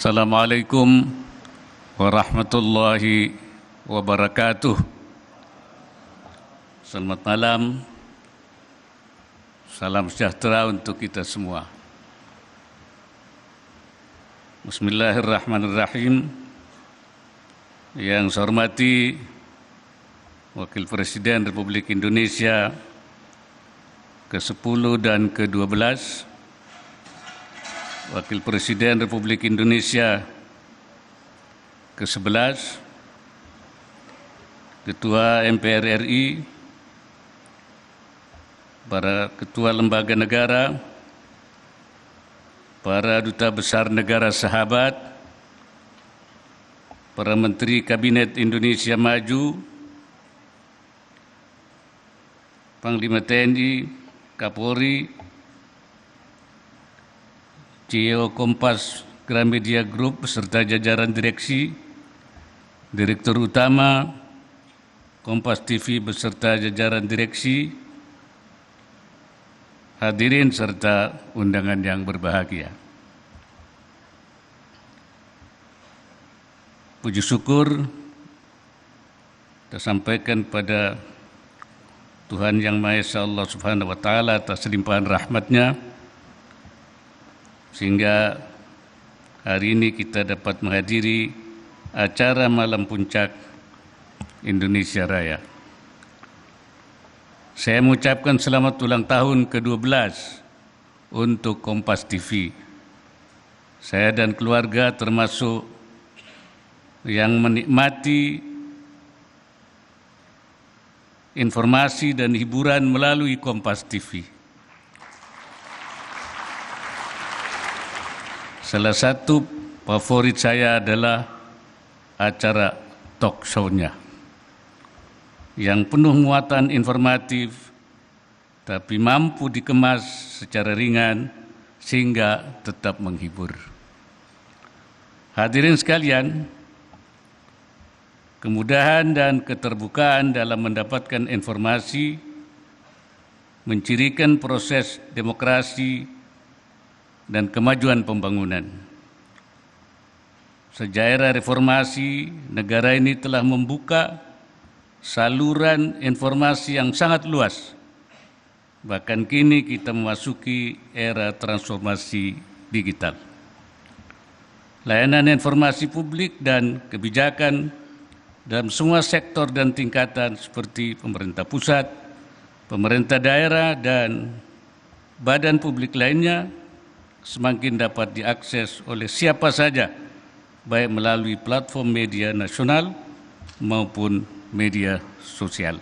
Assalamualaikum warahmatullahi wabarakatuh. Selamat malam, salam sejahtera untuk kita semua. Bismillahirrahmanirrahim. Yang saya hormati Wakil Presiden Republik Indonesia ke-10 dan ke-12, Wakil Presiden Republik Indonesia ke-11, Ketua MPR RI, para Ketua Lembaga Negara, para Duta Besar Negara Sahabat, para Menteri Kabinet Indonesia Maju, Panglima TNI, Kapolri, CEO Kompas Gramedia Group beserta jajaran direksi, Direktur Utama Kompas TV beserta jajaran direksi, hadirin serta undangan yang berbahagia. Puji syukur kita sampaikan pada Tuhan Yang Maha Esa Allah Subhanahu wa Ta'ala atas limpahan rahmat-Nya, sehingga hari ini kita dapat menghadiri acara Malam Puncak Indonesia Raya. Saya mengucapkan selamat ulang tahun ke-12 untuk Kompas TV. Saya dan keluarga termasuk yang menikmati informasi dan hiburan melalui Kompas TV. Salah satu favorit saya adalah acara talk show-nya yang penuh muatan informatif tapi mampu dikemas secara ringan sehingga tetap menghibur. Hadirin sekalian, kemudahan dan keterbukaan dalam mendapatkan informasi mencirikan proses demokrasi dan kemajuan pembangunan. Sejak era reformasi, negara ini telah membuka saluran informasi yang sangat luas. Bahkan kini kita memasuki era transformasi digital. Layanan informasi publik dan kebijakan dalam semua sektor dan tingkatan seperti pemerintah pusat, pemerintah daerah, dan badan publik lainnya semakin dapat diakses oleh siapa saja, baik melalui platform media nasional maupun media sosial.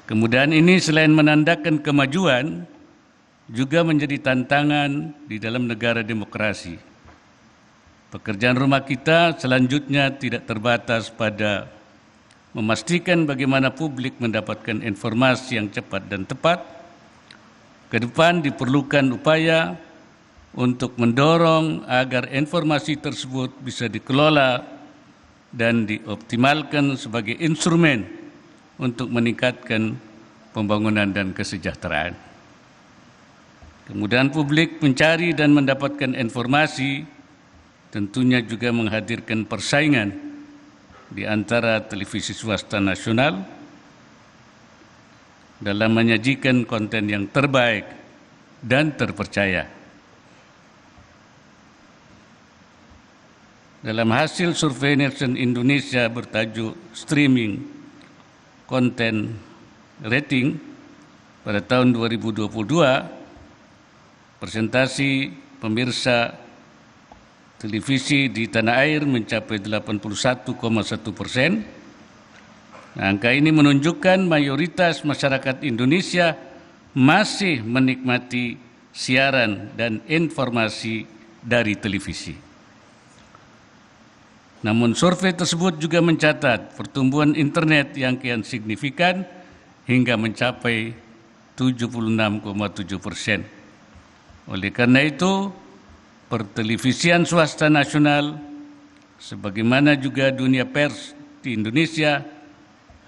Kemudahan ini selain menandakan kemajuan, juga menjadi tantangan di dalam negara demokrasi. Pekerjaan rumah kita selanjutnya tidak terbatas pada memastikan bagaimana publik mendapatkan informasi yang cepat dan tepat. Ke depan diperlukan upaya untuk mendorong agar informasi tersebut bisa dikelola dan dioptimalkan sebagai instrumen untuk meningkatkan pembangunan dan kesejahteraan. Kemudahan publik mencari dan mendapatkan informasi tentunya juga menghadirkan persaingan di antara televisi swasta nasional dalam menyajikan konten yang terbaik dan terpercaya. Dalam hasil survei Nielsen Indonesia bertajuk Streaming Content Rating pada tahun 2022, persentasi pemirsa televisi di tanah air mencapai 81,1%. Angka ini menunjukkan mayoritas masyarakat Indonesia masih menikmati siaran dan informasi dari televisi. Namun survei tersebut juga mencatat pertumbuhan internet yang kian signifikan hingga mencapai 76,7%. Oleh karena itu, pertelevisian swasta nasional, sebagaimana juga dunia pers di Indonesia,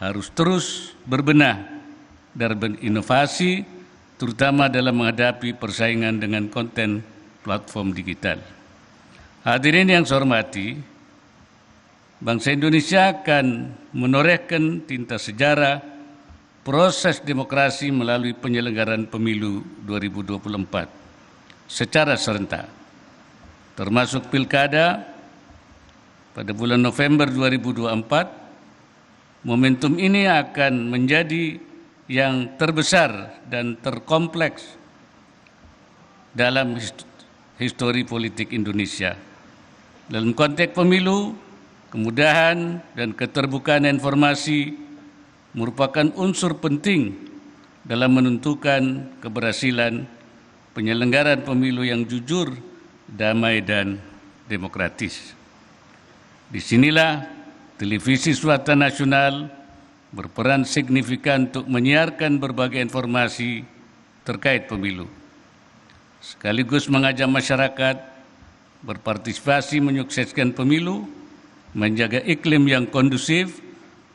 harus terus berbenah dan berinovasi, terutama dalam menghadapi persaingan dengan konten platform digital. Hadirin yang saya hormati, bangsa Indonesia akan menorehkan tinta sejarah proses demokrasi melalui penyelenggaraan pemilu 2024 secara serentak, termasuk pilkada pada bulan November 2024. Momentum ini akan menjadi yang terbesar dan terkompleks dalam histori politik Indonesia. Dalam konteks pemilu, kemudahan dan keterbukaan informasi merupakan unsur penting dalam menentukan keberhasilan penyelenggaraan pemilu yang jujur, damai, dan demokratis. Disinilah televisi swasta nasional berperan signifikan untuk menyiarkan berbagai informasi terkait pemilu, sekaligus mengajak masyarakat berpartisipasi menyukseskan pemilu, menjaga iklim yang kondusif,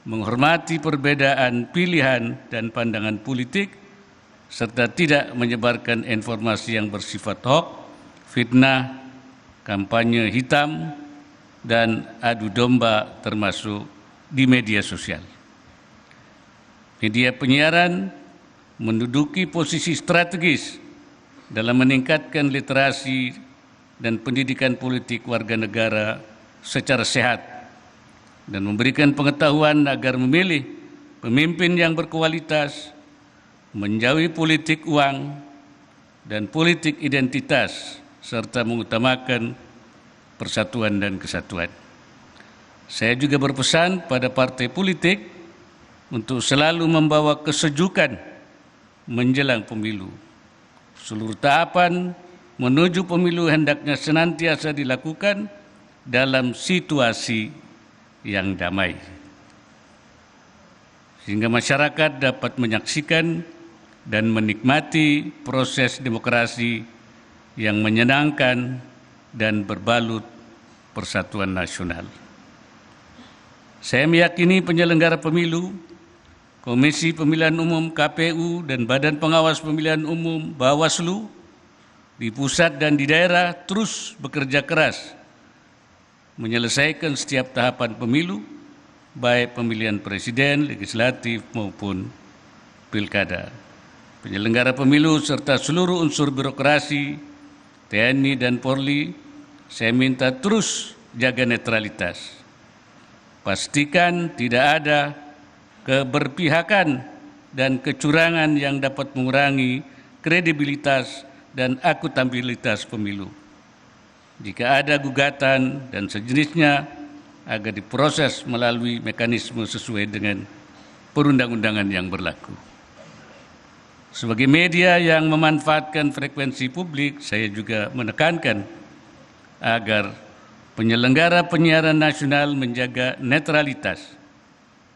menghormati perbedaan pilihan dan pandangan politik, serta tidak menyebarkan informasi yang bersifat hoax, fitnah, kampanye hitam, dan adu domba termasuk di media sosial. Media penyiaran menduduki posisi strategis dalam meningkatkan literasi dan pendidikan politik warga negara secara sehat dan memberikan pengetahuan agar memilih pemimpin yang berkualitas, menjauhi politik uang dan politik identitas, serta mengutamakan persatuan dan kesatuan. Saya juga berpesan pada partai politik untuk selalu membawa kesejukan menjelang pemilu. Seluruh tahapan menuju pemilu hendaknya senantiasa dilakukan dalam situasi yang damai, sehingga masyarakat dapat menyaksikan dan menikmati proses demokrasi yang menyenangkan dan berbalut persatuan nasional. Saya meyakini penyelenggara pemilu, Komisi Pemilihan Umum KPU dan Badan Pengawas Pemilihan Umum Bawaslu di pusat dan di daerah terus bekerja keras menyelesaikan setiap tahapan pemilu, baik pemilihan presiden, legislatif maupun pilkada. Penyelenggara pemilu serta seluruh unsur birokrasi, TNI dan Polri, saya minta terus jaga netralitas. Pastikan tidak ada keberpihakan dan kecurangan yang dapat mengurangi kredibilitas dan akuntabilitas pemilu. Jika ada gugatan dan sejenisnya, agar diproses melalui mekanisme sesuai dengan perundang-undangan yang berlaku. Sebagai media yang memanfaatkan frekuensi publik, saya juga menekankan agar penyelenggara penyiaran nasional menjaga netralitas,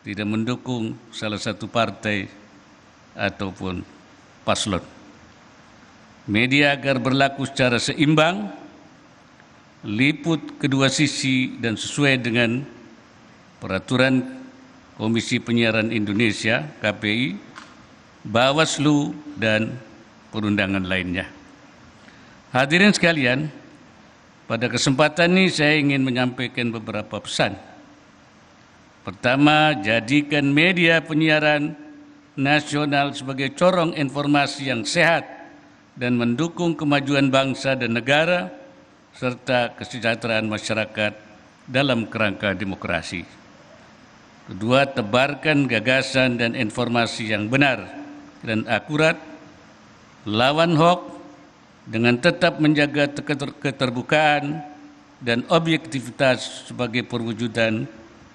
tidak mendukung salah satu partai ataupun paslon. Media agar berlaku secara seimbang, liput kedua sisi dan sesuai dengan peraturan Komisi Penyiaran Indonesia (KPI), Bawaslu, dan perundangan lainnya. Hadirin sekalian, pada kesempatan ini saya ingin menyampaikan beberapa pesan. Pertama, jadikan media penyiaran nasional sebagai corong informasi yang sehat dan mendukung kemajuan bangsa dan negara serta kesejahteraan masyarakat dalam kerangka demokrasi. Kedua, tebarkan gagasan dan informasi yang benar dan akurat, lawan hoax dengan tetap menjaga keterbukaan dan objektivitas sebagai perwujudan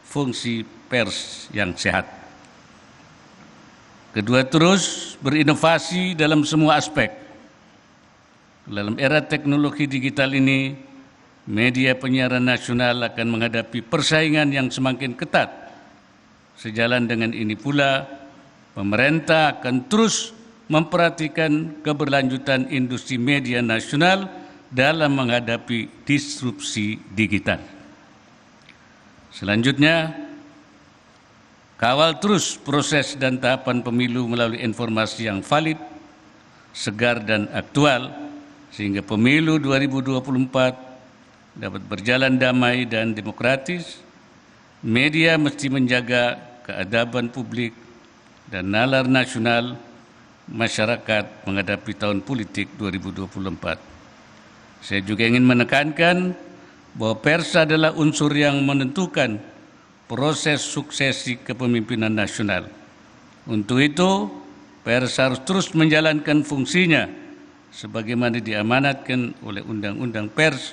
fungsi pers yang sehat. Kedua, terus berinovasi dalam semua aspek. Dalam era teknologi digital ini, media penyiaran nasional akan menghadapi persaingan yang semakin ketat. Sejalan dengan ini pula, pemerintah akan terus memperhatikan keberlanjutan industri media nasional dalam menghadapi disrupsi digital. Selanjutnya, kawal terus proses dan tahapan pemilu melalui informasi yang valid, segar, dan aktual, sehingga pemilu 2024 dapat berjalan damai dan demokratis, media mesti menjaga keadaban publik dan nalar nasional masyarakat menghadapi tahun politik 2024. Saya juga ingin menekankan bahwa pers adalah unsur yang menentukan proses suksesi kepemimpinan nasional. Untuk itu, pers harus terus menjalankan fungsinya sebagaimana diamanatkan oleh Undang-Undang Pers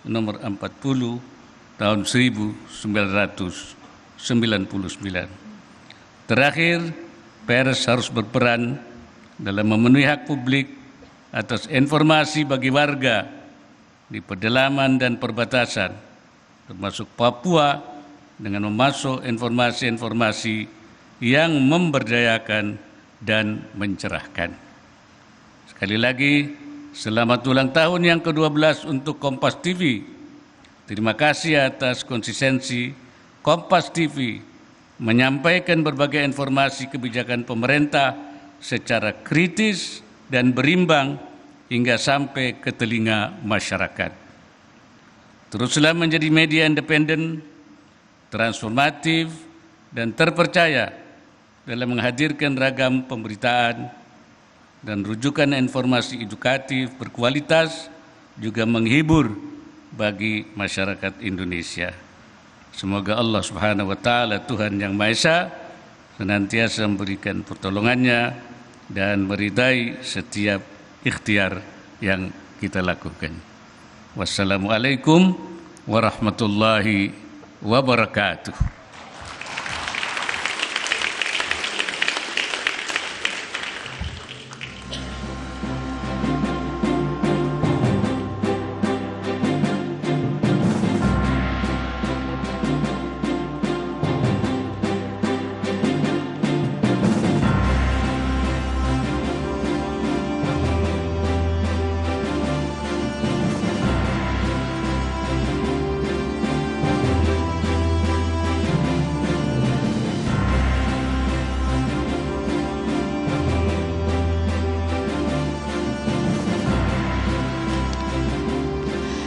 Nomor 40 Tahun 1999. Terakhir, pers harus berperan dalam memenuhi hak publik atas informasi bagi warga di pedalaman dan perbatasan, termasuk Papua, dengan memasuk informasi-informasi yang memberdayakan dan mencerahkan. Sekali lagi, selamat ulang tahun yang ke-12 untuk Kompas TV. Terima kasih atas konsistensi Kompas TV menyampaikan berbagai informasi kebijakan pemerintah secara kritis dan berimbang hingga sampai ke telinga masyarakat. Teruslah menjadi media independen, transformatif, dan terpercaya dalam menghadirkan ragam pemberitaan dan rujukan informasi edukatif berkualitas juga menghibur bagi masyarakat Indonesia. Semoga Allah Subhanahu wa Ta'ala, Tuhan yang Maha Esa, senantiasa memberikan pertolongannya dan meridai setiap ikhtiar yang kita lakukan. Wassalamualaikum warahmatullahi wabarakatuh.